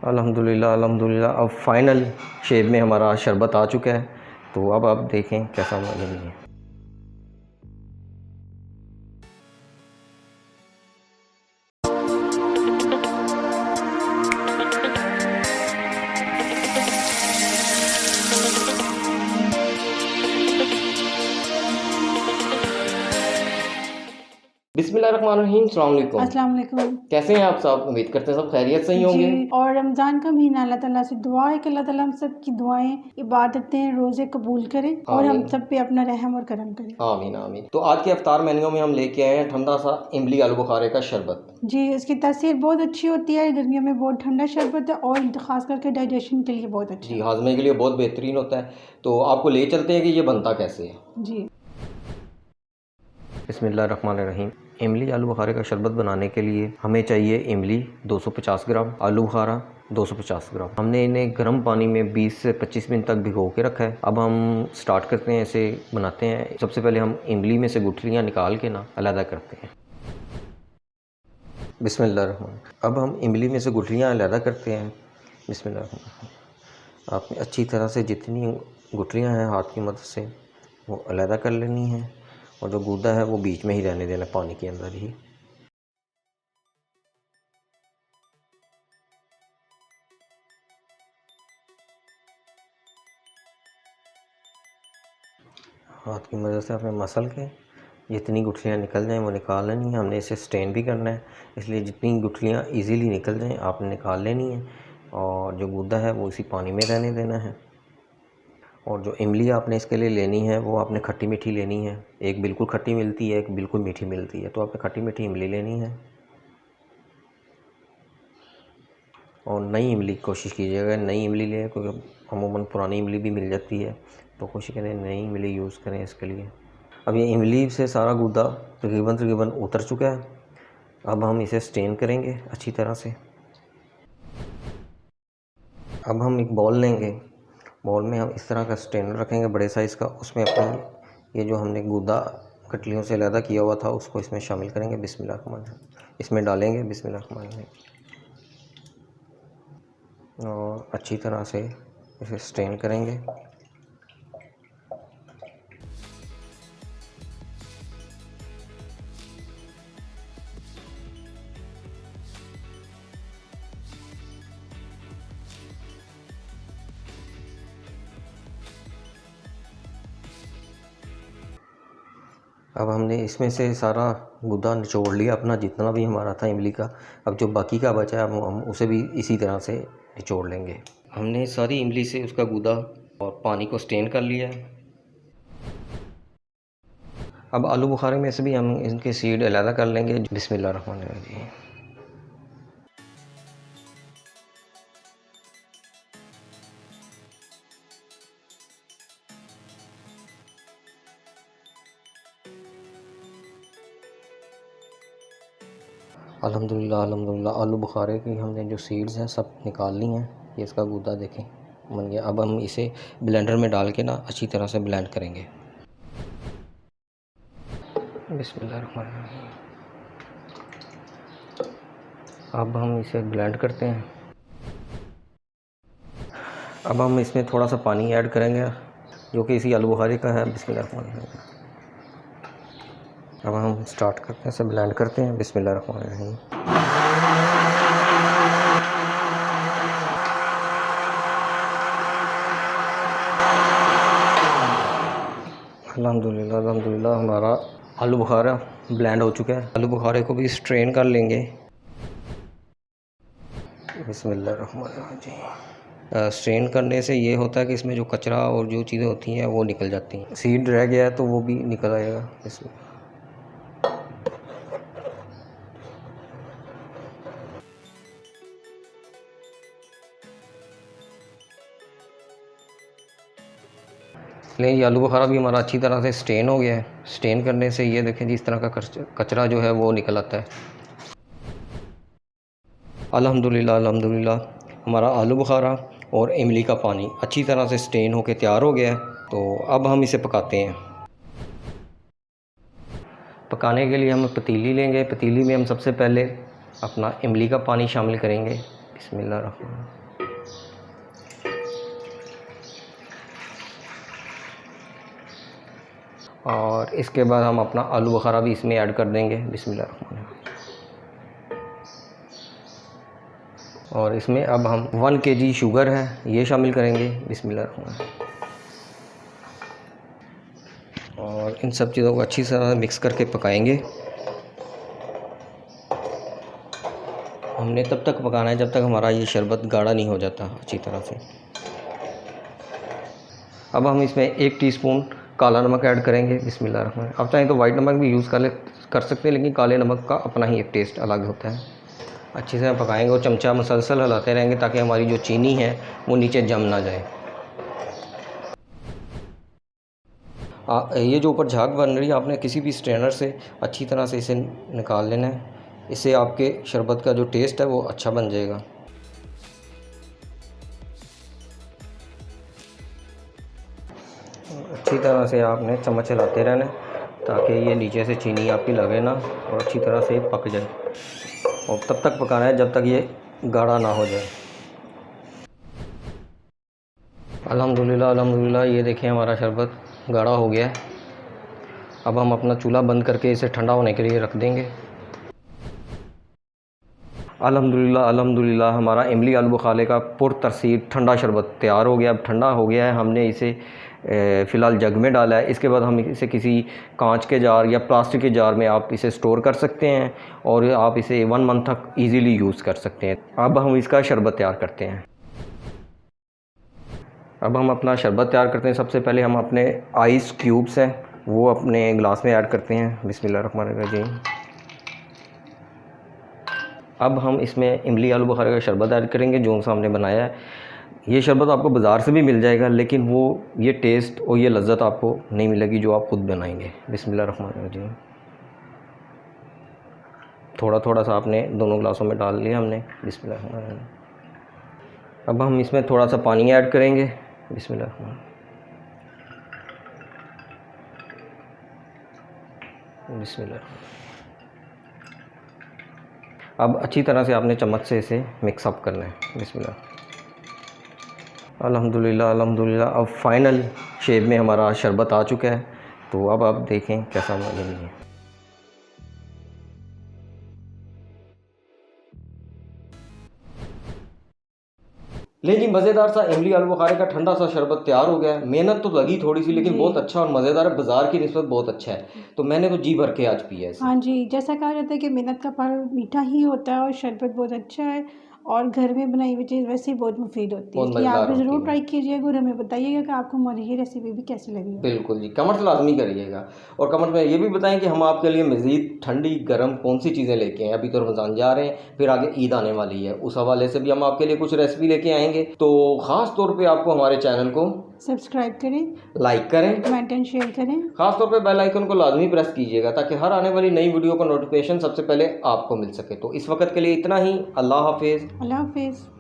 अल्हम्दुलिल्लाह अल्हम्दुलिल्लाह। अब फ़ाइनल शेप में हमारा शरबत आ चुका है, तो अब आप देखें कैसा हुआ या नहीं है। बिस्मिल्लाहिर्रहमानिर्रहीम, अस्सलाम वालेकुम। अस्सलाम वालेकुम। कैसे हैं आप सब? उम्मीद करते हैं सब खैरियत से ही होंगे। जी, और रमज़ान का महीना अल्लाह ताला से दुआ है कि अल्लाह ताला हम सब की दुआएं, इबादतें, रोज़े कबूल करे और हम आमीन सब पे अपना रहम और करम करे। आमीन आमीन। तो आज के इफ्तार मेन्यू में हम लेके आए हैं ठंडा सा इमली आलू बुखारे का शरबत। जी, इसकी तासीर बहुत अच्छी होती है, गर्मियों में बहुत ठंडा शरबत है और ख़ास करके डाइजेशन के लिए बहुत अच्छा जी, है। हाजमे के लिए बहुत बेहतरीन होता है। तो आपको ले चलते हैं कि ये बनता कैसे है। जी। बिस्मिल्लाहिर्रहमानिर्रहीम। इमली आलू बुखारे का शरबत बनाने के लिए हमें चाहिए इमली 250 ग्राम, आलू बुखारा 250 ग्राम। हमने इन्हें गर्म पानी में 20 से 25 मिनट तक भिगो के रखा है। अब हम स्टार्ट करते हैं, इसे बनाते हैं। सबसे पहले हम इमली में से गुठलियाँ निकाल के ना अलहदा करते हैं। बिस्मिल्लाहिर्रहमान। अब हम इमली में से गुठलियाँ अलहदा करते हैं। बिस्मिल्लाहिर्रहमान। आपने अच्छी तरह से जितनी गुठलियाँ हैं हाथ की मदद से वो अलहदा कर लेनी है, और जो गूदा है वो बीच में ही रहने देना, पानी के अंदर ही। हाथ की मदद से आपने मसल के जितनी गुठलियाँ निकल जाएं वो निकाल लेनी है। हमने इसे स्टेन भी करना है, इसलिए जितनी गुठलियाँ इजीली निकल जाएं आपने निकाल लेनी है, और जो गूदा है वो इसी पानी में रहने देना है। और जो इमली आपने इसके लिए लेनी है वो आपने खट्टी मीठी लेनी है। एक बिल्कुल खट्टी मिलती है, एक बिल्कुल मीठी मिलती है, तो आपने खट्टी मीठी इमली लेनी है। और नई इमली की कोशिश कीजिएगा, नई इमली लें, क्योंकि अमूमन पुरानी इमली भी मिल जाती है, तो कोशिश करें नई इमली यूज़ करें इसके लिए। अब ये इमली से सारा गूदा तकरीबन उतर चुका है। अब हम इसे स्टेन करेंगे अच्छी तरह से। अब हम एक बॉल लेंगे, बॉल में हम इस तरह का स्टेनर रखेंगे बड़े साइज़ का। उसमें अपनी ये जो हमने गूदा कटलियों से अलहदा किया हुआ था उसको इसमें शामिल करेंगे। बिस्मिल्लाह इसमें डालेंगे। बिस्मिल्लाह और अच्छी तरह से इसे स्टेन करेंगे। अब हमने इसमें से सारा गूदा निचोड़ लिया अपना, जितना भी हमारा था इमली का। अब जो बाकी का बचा है हम उसे भी इसी तरह से निचोड़ लेंगे। हमने सारी इमली से उसका गूदा और पानी को स्टेन कर लिया है। अब आलू बुखारे में से भी हम इनके सीड अलहदा कर लेंगे। बिस्मिल्लाहिर्रहमानिर्रहीम। अल्हम्दुलिल्लाह अल्हम्दुलिल्लाह। आलू बुखारे की हमने जो सीड्स हैं सब निकाल ली हैं। ये इसका गूदा देखें बन गया। अब हम इसे ब्लेंडर में डाल के ना अच्छी तरह से ब्लेंड करेंगे। बिस्मिल्लाहिर्रहमानिर्रहीम। अब हम इसे ब्लेंड करते हैं। अब हम इसमें थोड़ा सा पानी ऐड करेंगे जो कि इसी आलू बुखारे का है। बिस्मिल्लाहिर्रहमानिर्रहीम। अब हम स्टार्ट करते हैं, इसे ब्लेंड करते हैं। बिस्मिल्लाहिर्रहमानिर्रहीम। अल्हम्दुलिल्लाह अल्हम्दुलिल्लाह। हमारा आलू बुखारा ब्लेंड हो चुका है। आलू बुखारे को भी स्ट्रेन कर लेंगे। बिस्मिल्लाहिर्रहमानिर्रहीम। स्ट्रेन करने से ये होता है कि इसमें जो कचरा और जो चीज़ें होती हैं वो निकल जाती हैं। सीड रह गया है तो वो भी निकल आएगा इसमें। ये आलू बुखारा भी हमारा अच्छी तरह से स्टेन हो गया है। स्टेन करने से ये देखें जिस तरह का कचरा जो है वो निकल आता है। अल्हम्दुलिल्लाह अल्हम्दुलिल्लाह। हमारा आलू बुखारा और इमली का पानी अच्छी तरह से स्टेन होकर तैयार हो गया है। तो अब हम इसे पकाते हैं। पकाने के लिए हम पतीली लेंगे। पतीली में हम सबसे पहले अपना इमली का पानी शामिल करेंगे। बिस्मिल्लाहिर्रहमानिर्रहीम। और इसके बाद हम अपना आलू बुखारा भी इसमें ऐड कर देंगे। बिस्मिल्लाहिर्रहमानिर्रहीम। और इसमें अब हम 1 kg शुगर है ये शामिल करेंगे। बिस्मिल्लाहिर्रहमानिर्रहीम। और इन सब चीज़ों को अच्छी तरह मिक्स करके पकाएंगे। हमने तब तक पकाना है जब तक हमारा ये शरबत गाढ़ा नहीं हो जाता अच्छी तरह से। अब हम इसमें 1 टीस्पून काला नमक ऐड करेंगे। बिस्मिल्लाहिर्रहमानिर्रहीम। आप चाहें तो वाइट नमक भी यूज़ कर सकते हैं, लेकिन काले नमक का अपना ही एक टेस्ट अलग होता है। अच्छे से पकाएंगे और चमचा मसलसल हिलाते रहेंगे ताकि हमारी जो चीनी है वो नीचे जम ना जाए। ये जो ऊपर झाग बन रही है आपने किसी भी स्ट्रेनर से अच्छी तरह से इसे निकाल लेना है। इससे आपके शरबत का जो टेस्ट है वो अच्छा बन जाएगा। अच्छी तरह से आपने चम्मच हिलाते रहना है ताकि ये नीचे से चीनी आपकी लगे ना और अच्छी तरह से पक जाए। और तब तक पकाना है जब तक ये गाढ़ा ना हो जाए। अल्हम्दुलिल्लाह अल्हम्दुलिल्लाह ये देखें हमारा शरबत गाढ़ा हो गया है। अब हम अपना चूल्हा बंद करके इसे ठंडा होने के लिए रख देंगे। अल्हम्दुलिल्लाह अल्हम्दुलिल्लाह हमारा इमली आलू बुखारे का पुरतसीर ठंडा शरबत तैयार हो गया। अब ठंडा हो गया है, हमने इसे फ़िलहाल जग में डाला है। इसके बाद हम इसे किसी कांच के जार या प्लास्टिक के जार में आप इसे स्टोर कर सकते हैं और आप इसे 1 मंथ तक इजीली यूज़ कर सकते हैं। अब हम इसका शरबत तैयार करते हैं। अब हम अपना शरबत तैयार करते हैं। सबसे पहले हम अपने आइस क्यूब्स हैं वो अपने गिलास में ऐड करते हैं। बिस्मिल्लाहिर्रहमानिर्रहीम। अब हम इसमें इमली आलू बुखारे का शरबत ऐड करेंगे जो हमने बनाया है। ये शरबत आपको बाज़ार से भी मिल जाएगा, लेकिन वो ये टेस्ट और ये लज़्ज़त आपको नहीं मिलेगी जो आप खुद बनाएंगे। बिस्मिल्लाहिर्रहमानिर्रहीम। थोड़ा थोड़ा सा आपने दोनों गिलासों में डाल लिया हमने। बिस्मिल्लाहिर्रहमानिर्रहीम। अब हम इसमें थोड़ा सा पानी ऐड करेंगे। बिस्मिल्लाहिर्रहमानिर्रहीम। बिस्मिल्लाह। अब अच्छी तरह से आपने चम्मच से इसे मिक्सअप करना है। बिस्मिल्लाह। अल्हम्दुलिल्लाह अल्हम्दुलिल्लाह। अब फाइनल शेप में हमारा शरबत आ चुका है, तो अब आप देखें कैसा बना है। ले जी, मज़ेदार सा इमली आलू बुखारे का ठंडा सा शरबत तैयार हो गया है। मेहनत तो लगी थोड़ी सी, लेकिन बहुत अच्छा और मज़ेदार है। बाज़ार की निस्बत बहुत अच्छा है, तो मैंने तो जी भर के आज पिया है। हाँ जी, जैसा कहा जाता है कि मेहनत का फल मीठा ही होता है और शरबत बहुत अच्छा है और घर में बनाई हुई चीज़ वैसे ही बहुत मुफीद होती है। इसलिए आप भी ज़रूर ट्राई कीजिएगा और हमें बताइएगा कि आपको हमारी ये रेसिपी भी कैसी लगी। बिल्कुल जी, कमेंट लाजमी करिएगा और कमेंट में ये भी बताएं कि हम आपके लिए मज़ीद ठंडी गर्म कौन सी चीज़ें लेके आए। अभी तो रमज़ान जा रहे हैं, फिर आगे ईद आने वाली है, उस हवाले से भी हम आपके लिए कुछ रेसिपी लेके आएंगे। तो ख़ास तौर पे आपको हमारे चैनल को सब्सक्राइब करें, लाइक करें, कमेंट एंड शेयर करें। खास तौर पे बेल आइकन को लाजमी प्रेस कीजिएगा ताकि हर आने वाली नई वीडियो का नोटिफिकेशन सबसे पहले आपको मिल सके। तो इस वक्त के लिए इतना ही। अल्लाह हाफिज़। अल्लाह हाफिज़।